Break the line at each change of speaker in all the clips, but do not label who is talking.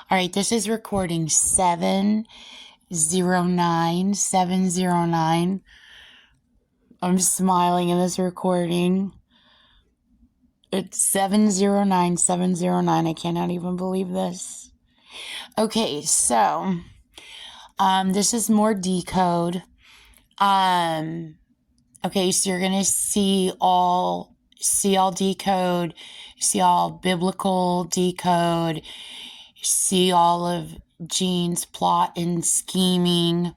All right, this is recording 709. I'm smiling in this recording. It's 709. I cannot even believe this. Okay, so this is more decode. Okay, so you're gonna see all decode, see all biblical decode, see all of Jean's plot and scheming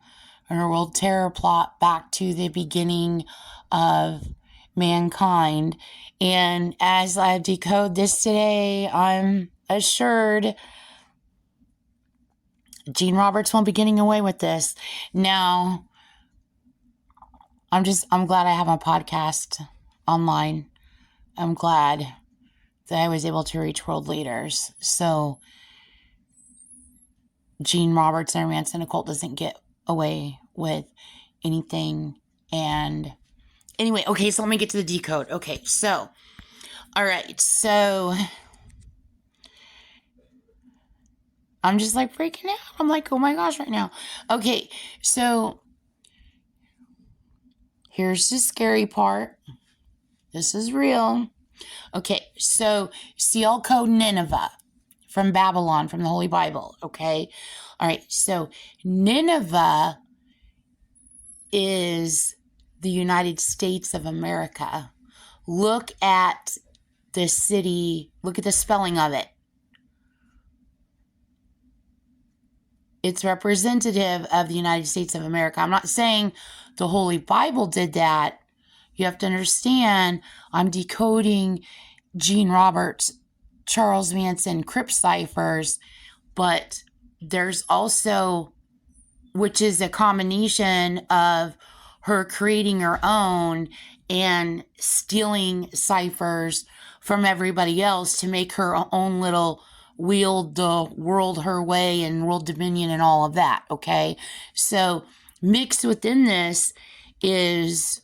and her world terror plot back to the beginning of mankind. And as I decode this today, I'm assured Gene Roberts won't be getting away with this. Now, I'm glad I have my podcast online. I'm glad that I was able to reach world leaders. So Gene Roberts and Manson occult doesn't get away with anything. And anyway, okay, so let me get to the decode. Okay, so, all right, so I'm just like freaking out. I'm like, oh my gosh, right now. Okay, so here's the scary part. This is real. Okay, so seal code Nineveh from Babylon, from the Holy Bible, okay? All right, so Nineveh is the United States of America. Look at the city, look at the spelling of it. It's representative of the United States of America. I'm not saying the Holy Bible did that. You have to understand, I'm decoding Gene Roberts, Charles Manson crypt ciphers, but there's also, which is a combination of her creating her own and stealing ciphers from everybody else to make her own little wield the world her way and world dominion and all of that, okay? So mixed within this is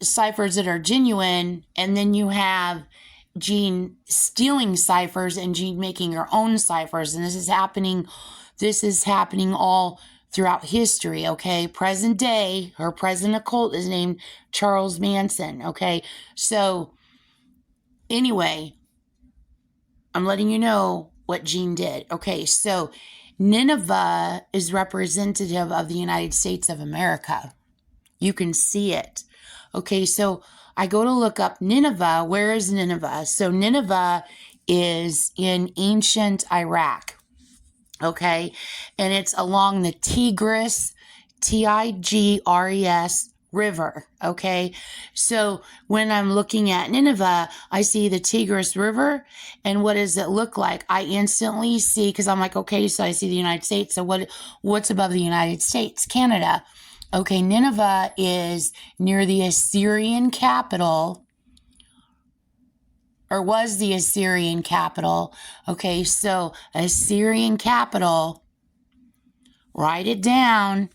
ciphers that are genuine, and then you have Gene stealing ciphers and Gene making her own ciphers, and this is happening all throughout history, okay? Present day, her present occult is named Charles Manson, okay? So anyway, I'm letting you know what Gene did. Okay, so Nineveh is representative of the United States of America. You can see it. Okay, so I go to look up Nineveh. Where is Nineveh? So Nineveh is in ancient Iraq. Okay, and it's along the Tigris, Tigres River. Okay, so when I'm looking at Nineveh, I see the Tigris River, and what does it look like? I instantly see, because I'm like, okay, so I see the United States. So what's above the United States? Canada. Okay, Nineveh is near the Assyrian capital, or was the Assyrian capital. Okay, so Assyrian capital, write it down.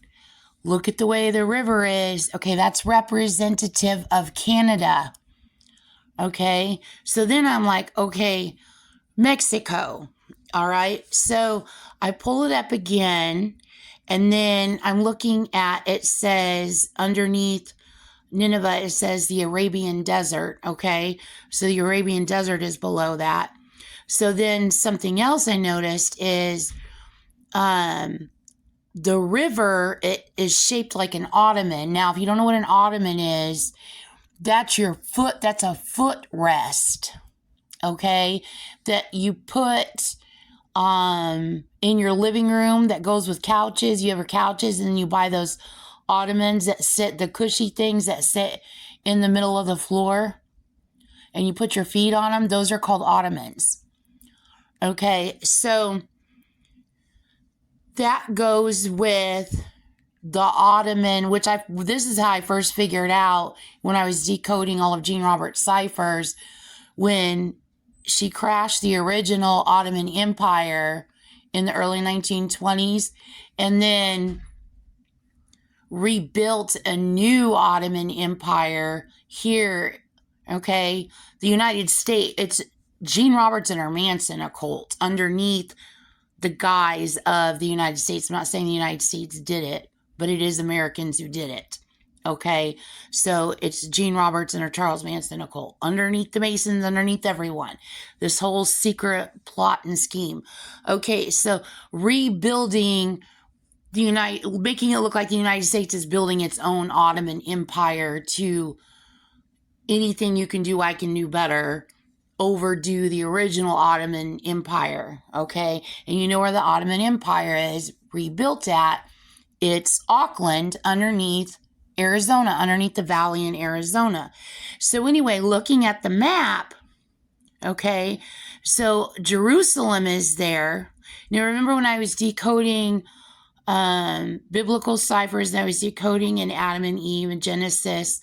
Look at the way the river is. Okay, that's representative of Canada. Okay, so then I'm like, okay, Mexico. All right, so I pull it up again. And then I'm looking at, it says underneath Nineveh, it says the Arabian Desert, okay? So the Arabian Desert is below that. So then something else I noticed is the river, it is shaped like an ottoman. Now, if you don't know what an ottoman is, that's a footrest, okay? That you put in your living room that goes with couches. You have your couches, and then you buy those ottomans that sit, the cushy things that sit in the middle of the floor, and you put your feet on them. Those are called ottomans. Okay, so that goes with the ottoman, which this is how I first figured out when I was decoding all of Gene Roberts' ciphers, when she crashed the original Ottoman Empire in the early 1920s and then rebuilt a new Ottoman Empire here, okay? The United States, Gene Roberts and Manson occult underneath the guise of the United States. I'm not saying the United States did it, but it is Americans who did it. Okay, so it's Gene Roberts and Charles Manson occult underneath the Masons, underneath everyone. This whole secret plot and scheme. Okay, so rebuilding making it look like the United States is building its own Ottoman Empire to anything you can do, I can do better. Overdo the original Ottoman Empire, okay? And you know where the Ottoman Empire is rebuilt at? It's Auckland, underneath Arizona, underneath the valley in Arizona. So anyway, looking at the map, okay, so Jerusalem is there. Now remember when I was decoding biblical ciphers, that I was decoding in Adam and Eve and Genesis,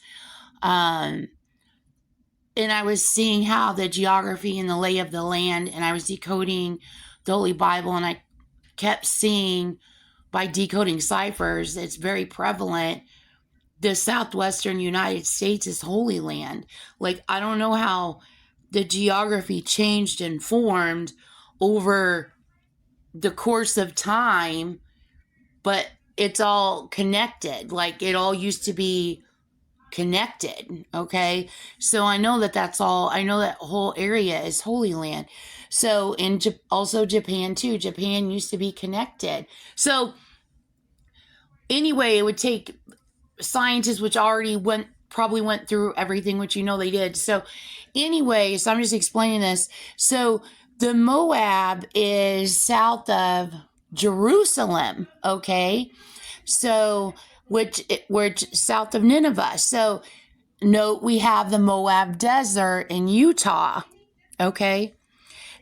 and I was seeing how the geography and the lay of the land, and I was decoding the Holy Bible, and I kept seeing by decoding ciphers, it's very prevalent, the southwestern United States is Holy Land. Like, I don't know how the geography changed and formed over the course of time, but it's all connected. Like, it all used to be connected, okay? So I know that that's all, I know that whole area is Holy Land. So in also Japan too, Japan used to be connected. So anyway, it would take scientists, which already probably went through everything, which you know they did. So anyway, so I'm just explaining this. So the Moab is south of Jerusalem, okay? So which south of Nineveh. So note we have the Moab Desert in Utah, okay?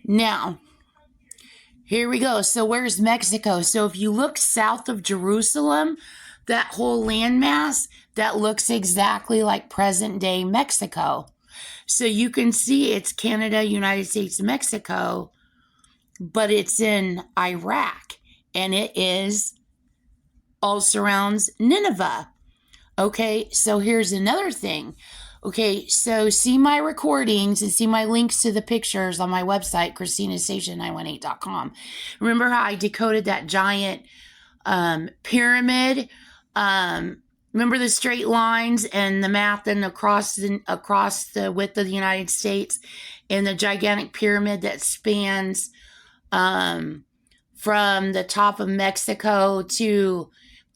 Now, here we go. So where's Mexico? So if you look south of Jerusalem, that whole landmass, that looks exactly like present-day Mexico. So you can see it's Canada, United States, Mexico, but it's in Iraq, and it is all surrounds Nineveh. Okay, so here's another thing. Okay, so see my recordings and see my links to the pictures on my website, ChristinaStation918.com. Remember how I decoded that giant pyramid? Remember the straight lines and the map and across the width of the United States, and the gigantic pyramid that spans from the top of Mexico to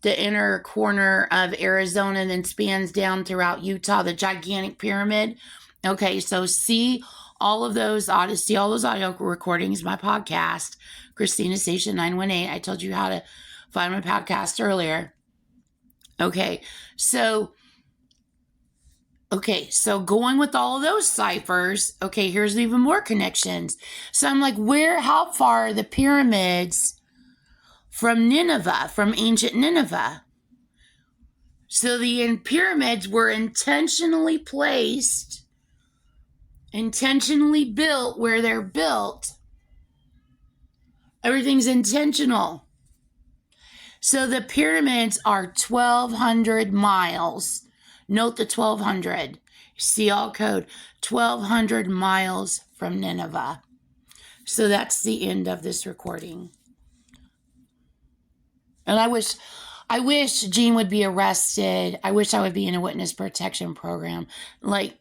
the inner corner of Arizona, and then spans down throughout Utah, the gigantic pyramid. Okay, so see all those audio recordings, my podcast, Christina Station 918. I told you how to find my podcast earlier. Okay, so going with all of those ciphers, okay, here's even more connections. So I'm like, how far are the pyramids from Nineveh, from ancient Nineveh? So the pyramids were intentionally placed, intentionally built where they're built. Everything's intentional. So the pyramids are 1,200 miles. Note the 1,200. See all code. 1,200 miles from Nineveh. So that's the end of this recording. And I wish Gene would be arrested. I wish I would be in a witness protection program. Like,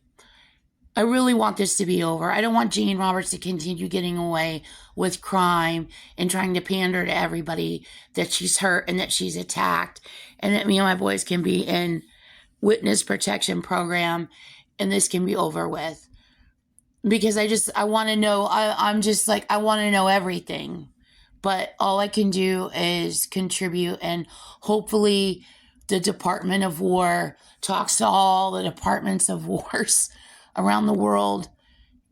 I really want this to be over. I don't want Gene Roberts to continue getting away with crime and trying to pander to everybody that she's hurt and that she's attacked, and that me and my boys can be in witness protection program and this can be over with. Because I want to know, I'm just like, I want to know everything. But all I can do is contribute, and hopefully the Department of War talks to all the departments of wars around the world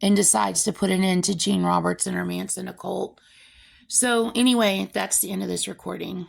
and decides to put an end to Gene Roberts and her Manson occult. So anyway, that's the end of this recording.